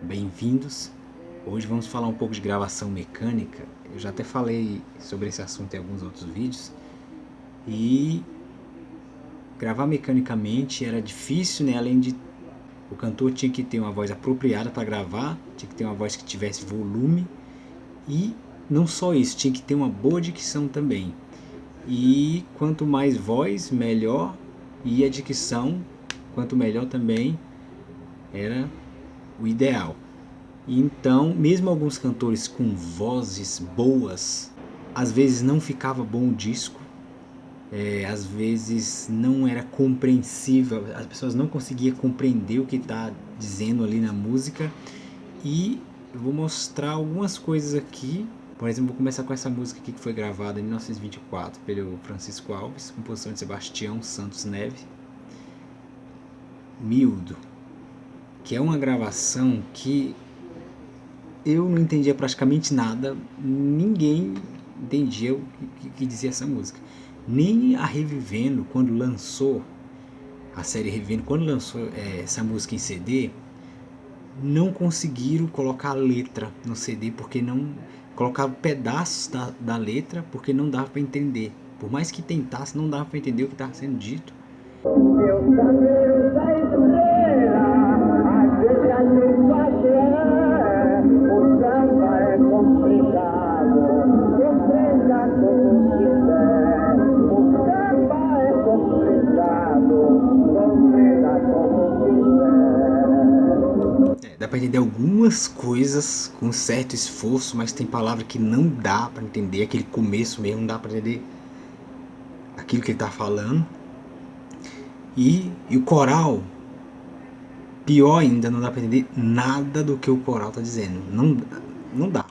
bem-vindos. Hoje vamos falar um pouco de gravação mecânica. Eu já até falei sobre esse assunto em alguns outros vídeos. E gravar mecanicamente era difícil, né? Além de o cantor tinha que ter uma voz apropriada para gravar, tinha que ter uma voz que tivesse volume e não só isso, tinha que ter uma boa dicção também. E quanto mais voz, melhor, e a dicção, quanto melhor também, era o ideal. Então, mesmo alguns cantores com vozes boas, às vezes não ficava bom o disco, às vezes não era compreensível, as pessoas não conseguiam compreender o que está dizendo ali na música. E eu vou mostrar algumas coisas aqui. Por exemplo, vou começar com essa música aqui que foi gravada em 1924 pelo Francisco Alves, composição de Sebastião Santos Neves, Mildo, que é uma gravação que eu não entendia praticamente nada, ninguém entendia o que dizia essa música. Nem a Revivendo, quando lançou, a série Revivendo, quando lançou essa música em CD, não conseguiram colocar a letra no CD, porque não colocavam pedaços da letra, porque não dava para entender. Por mais que tentasse, não dava para entender o que estava sendo dito. Dá para entender algumas coisas com certo esforço, mas tem palavra que não dá para entender, aquele começo mesmo não dá para entender aquilo que ele está falando. E o coral, pior ainda, não dá para entender nada do que o coral está dizendo. Não dá.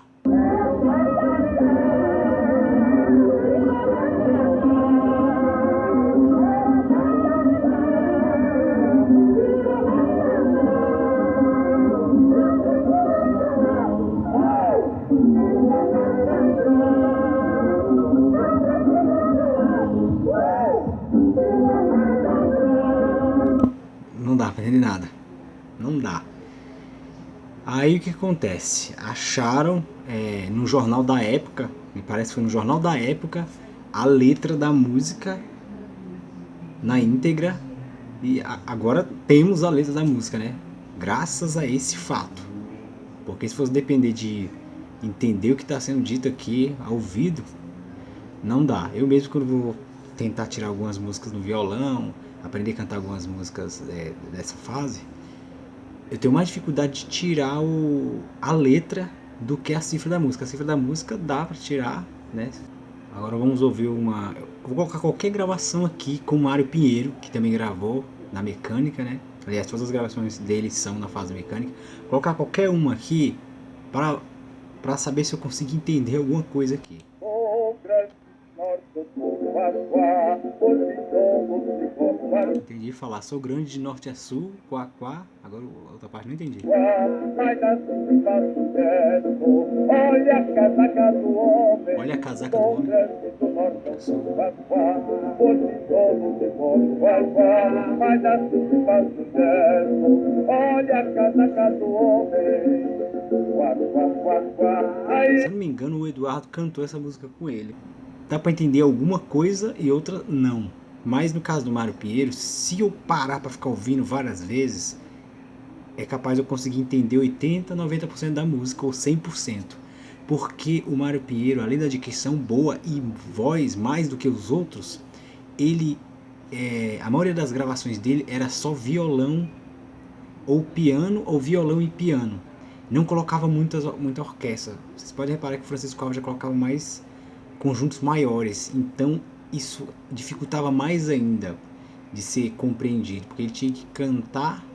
Não dá para entender nada. Não dá. Aí o que acontece? Acharam no jornal da época, me parece que foi no jornal da época, a letra da música na íntegra. E agora temos a letra da música, né? Graças a esse fato. Porque se fosse depender de entender o que está sendo dito aqui ao ouvido, não dá. Eu mesmo, quando vou tentar tirar algumas músicas no violão, aprender a cantar algumas músicas dessa fase, eu tenho mais dificuldade de tirar a letra do que a cifra da música. A cifra da música dá para tirar, né? Agora vamos ouvir uma... Eu vou colocar qualquer gravação aqui com o Mário Pinheiro, que também gravou na mecânica, né? Aliás, todas as gravações dele são na fase mecânica. Vou colocar qualquer uma aqui para saber se eu consigo entender alguma coisa aqui. Entendi falar, sou grande de norte a sul, quá, quá. Agora a outra parte não entendi. Olha a casaca do homem. Se eu não me engano, o Eduardo cantou essa música com ele. Dá pra entender alguma coisa e outra não. Mas no caso do Mário Pinheiro, se eu parar pra ficar ouvindo várias vezes, é capaz de eu conseguir entender 80, 90% da música, ou 100%. Porque o Mário Pinheiro, além da dicção boa e voz mais do que os outros, ele, a maioria das gravações dele era só violão ou piano, ou violão e piano. Não colocava muita orquestra. Vocês podem reparar que o Francisco Alves já colocava mais conjuntos maiores, então isso dificultava mais ainda de ser compreendido, porque ele tinha que cantar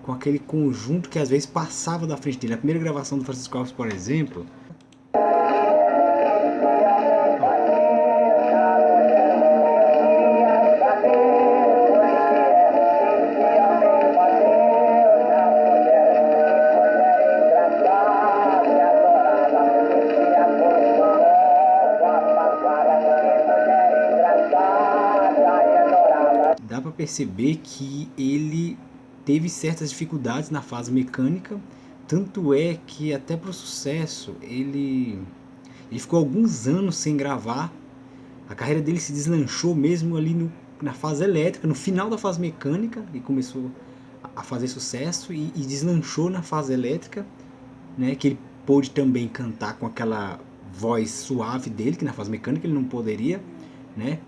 com aquele conjunto que às vezes passava da frente dele. A primeira gravação do Francisco Alves, por exemplo, dá para perceber que ele teve certas dificuldades na fase mecânica, tanto é que até para o sucesso ele ficou alguns anos sem gravar. A carreira dele se deslanchou mesmo ali na fase elétrica, no final da fase mecânica, e começou a fazer sucesso e deslanchou na fase elétrica, né, que ele pôde também cantar com aquela voz suave dele, que na fase mecânica ele não poderia, né?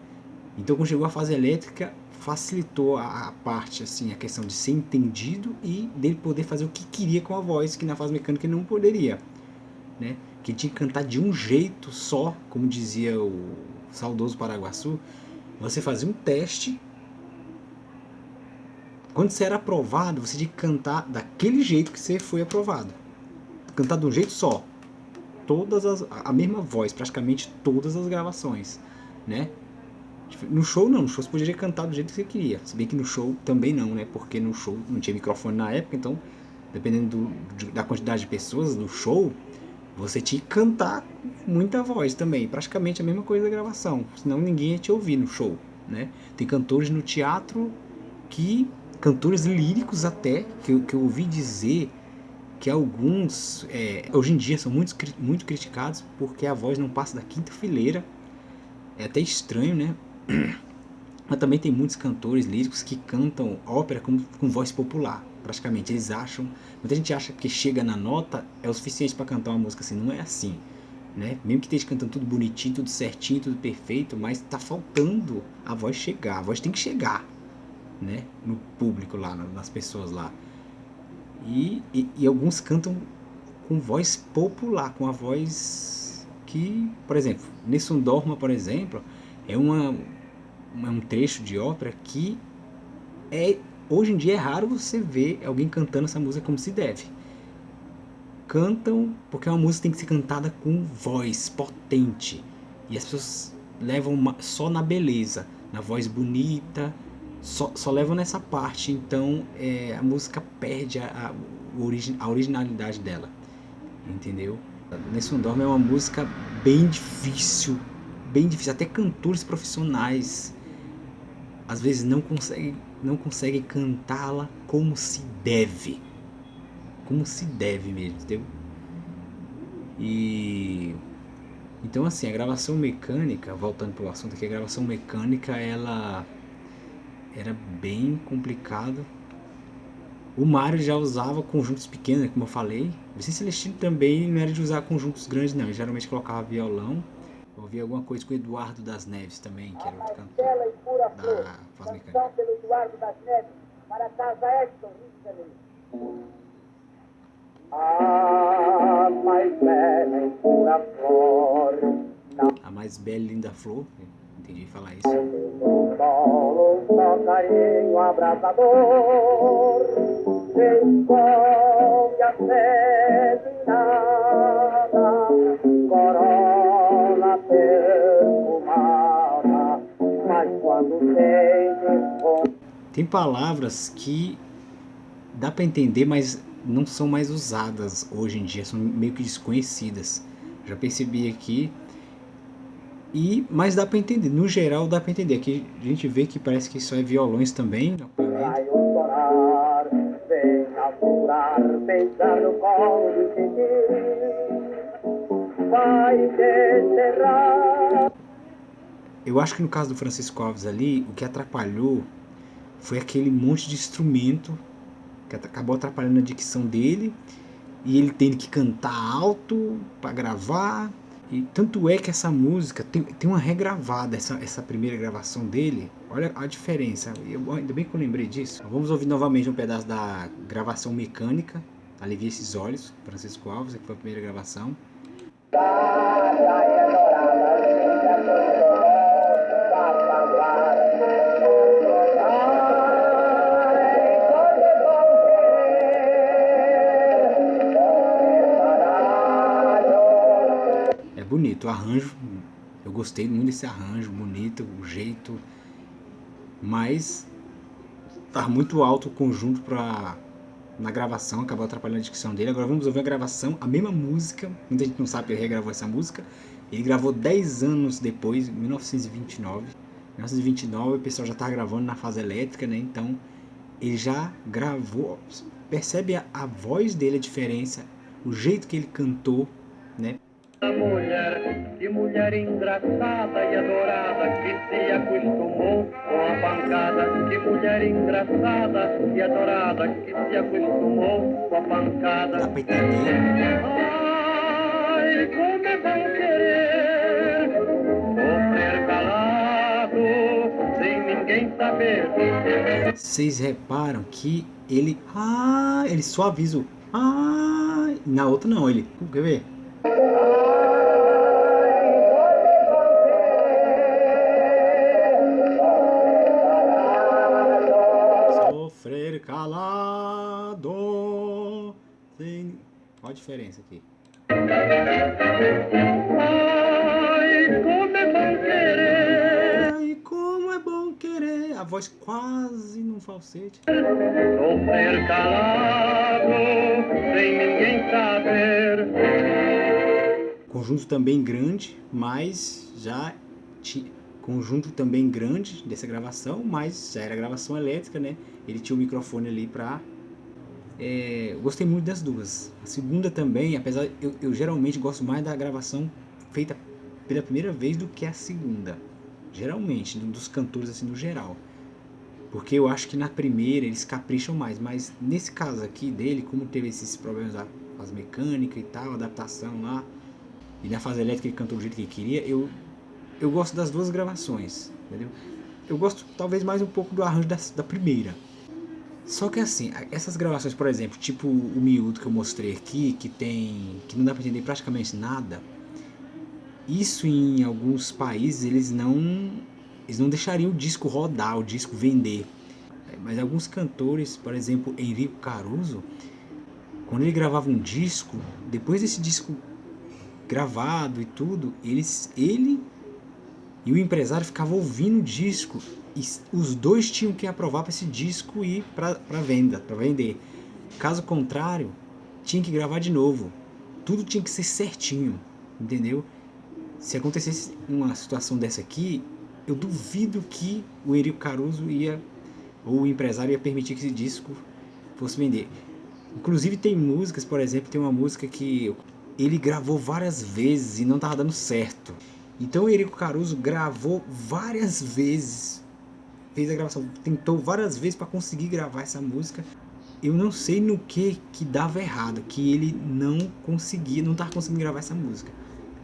Então quando chegou a fase elétrica, facilitou a parte, assim, a questão de ser entendido e dele poder fazer o que queria com a voz, que na fase mecânica ele não poderia, né? Que tinha que cantar de um jeito só, como dizia o saudoso Paraguaçu. Você fazia um teste, quando você era aprovado, você tinha que cantar daquele jeito que você foi aprovado, cantar de um jeito só, a mesma voz, praticamente todas as gravações, né? No show não, no show você podia cantar do jeito que você queria, se bem que no show também não, né? Porque no show não tinha microfone na época, então dependendo da quantidade de pessoas no show, você tinha que cantar com muita voz também, praticamente a mesma coisa da gravação, senão ninguém ia te ouvir no show, né? Tem cantores no teatro cantores líricos até, que eu ouvi dizer que alguns, hoje em dia são muito criticados porque a voz não passa da quinta fileira. É até estranho, né? Mas também tem muitos cantores líricos que cantam ópera com voz popular, praticamente. Eles acham, muita gente acha que chega na nota é o suficiente para cantar uma música assim. Não é assim, né? Mesmo que esteja cantando tudo bonitinho, tudo certinho, tudo perfeito, mas tá faltando a voz chegar. A voz tem que chegar, né? No público lá, nas pessoas lá. E alguns cantam com voz popular, com a voz que, por exemplo, Nessun Dorma, por exemplo, é um trecho de ópera que hoje em dia é raro você ver alguém cantando essa música como se deve. Cantam porque é uma música que tem que ser cantada com voz potente, e as pessoas levam só na beleza, na voz bonita, só levam nessa parte. Então a música perde a originalidade dela, entendeu? Nessun Dorma é uma música bem difícil, até cantores profissionais às vezes não conseguem cantá-la como se deve, mesmo, entendeu? E então, assim, a gravação mecânica, voltando pro assunto aqui, a gravação mecânica ela era bem complicada. O Mário já usava conjuntos pequenos, como eu falei. O Vicente Celestino também não era de usar conjuntos grandes, não. Ele geralmente colocava violão. Eu ouvi alguma coisa com o Eduardo das Neves também, que era outro cantor da Faz Mecânica. Pelo Eduardo das Neves, para a Casa Edson, Rio de Janeiro. A mais bela e pura flor. A mais bela e linda flor. Entendi falar isso. O solo, só carinho abrasador. Envolve a sede nada. Corola perfumada. Mas quando tem palavras que dá para entender, mas não são mais usadas hoje em dia, são meio que desconhecidas. Já percebi aqui. Mas dá para entender, no geral dá para entender. Aqui a gente vê que parece que só é violões também. Eu acho que no caso do Francisco Alves ali, o que atrapalhou foi aquele monte de instrumento que acabou atrapalhando a dicção dele, e ele tendo que cantar alto para gravar. E tanto é que essa música tem uma regravada, essa primeira gravação dele. Olha a diferença, ainda bem que eu lembrei disso. Vamos ouvir novamente um pedaço da gravação mecânica, Alivia Esses Olhos, Francisco Alves, que foi a primeira gravação. Bonito, o arranjo, eu gostei muito desse arranjo, bonito, o jeito, mas tá muito alto o conjunto na gravação, acabou atrapalhando a dicção dele. Agora vamos ouvir a gravação, a mesma música, muita gente não sabe que ele regravou essa música, ele gravou 10 anos depois, em 1929. Em 1929 o pessoal já estava gravando na fase elétrica, né? Então ele já gravou, percebe a voz dele, a diferença, o jeito que ele cantou, né? Mulher, que mulher engraçada e adorada, que se acostumou com a pancada. Que mulher engraçada e adorada, que se acostumou com a pancada. Dá pra entender. Ai, como é bom querer sofrer calado, sem ninguém saber. Vocês reparam que ele suaviza o na outra não, ele, quer ver? Sofrer calado. Tem... Olha a diferença aqui. Ai, como é bom querer. Ai, como é bom querer. A voz quase num falsete. Sofrer calado, sem ninguém saber. Conjunto também grande, mas já conjunto também grande dessa gravação, mas já era gravação elétrica, né? Ele tinha o microfone ali pra... eu gostei muito das duas. A segunda também, apesar... Eu geralmente gosto mais da gravação feita pela primeira vez do que a segunda. Geralmente, dos cantores assim no geral. Porque eu acho que na primeira eles capricham mais. Mas nesse caso aqui dele, como teve esses problemas com as mecânicas e tal, adaptação lá, e na fase elétrica ele cantou do jeito que ele queria, eu gosto das duas gravações, entendeu? Eu gosto talvez mais um pouco do arranjo da primeira. Só que assim, essas gravações, por exemplo, tipo o miúdo que eu mostrei aqui, que não dá pra entender praticamente nada, isso em alguns países eles não deixariam o disco rodar, o disco vender. Mas alguns cantores, por exemplo, Henrico Caruso, quando ele gravava um disco, depois desse disco gravado e tudo, ele e o empresário ficavam ouvindo o disco e os dois tinham que aprovar para esse disco ir para venda, para vender. Caso contrário, tinha que gravar de novo. Tudo tinha que ser certinho, entendeu? Se acontecesse uma situação dessa aqui, eu duvido que o Henrico Caruso ou o empresário ia permitir que esse disco fosse vender. Inclusive tem músicas, por exemplo, tem uma música que ele gravou várias vezes e não estava dando certo. Então o Henrico Caruso gravou várias vezes, fez a gravação, tentou várias vezes para conseguir gravar essa música. Eu não sei no que dava errado, que ele não estava conseguindo gravar essa música.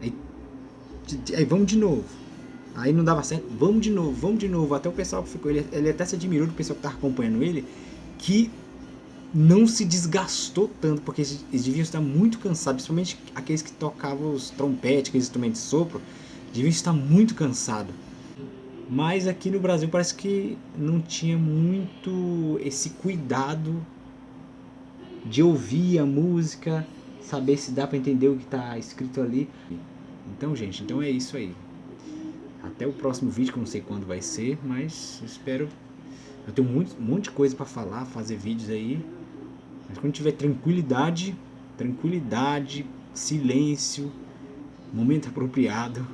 Aí vamos de novo. Aí não dava certo, vamos de novo. Até o pessoal que ficou, ele até se admirou do pessoal que estava acompanhando ele, que não se desgastou tanto, porque eles deviam estar muito cansados, principalmente aqueles que tocavam os trompetes, aqueles instrumentos de sopro, deviam estar muito cansados. Mas aqui no Brasil parece que não tinha muito esse cuidado de ouvir a música, saber se dá para entender o que está escrito ali. Então, gente, então é isso aí. Até o próximo vídeo, que eu não sei quando vai ser, mas eu espero. Eu tenho um monte de coisa para falar, fazer vídeos aí. Mas quando tiver tranquilidade, silêncio, momento apropriado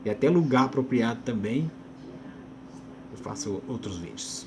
e até lugar apropriado também, eu faço outros vídeos.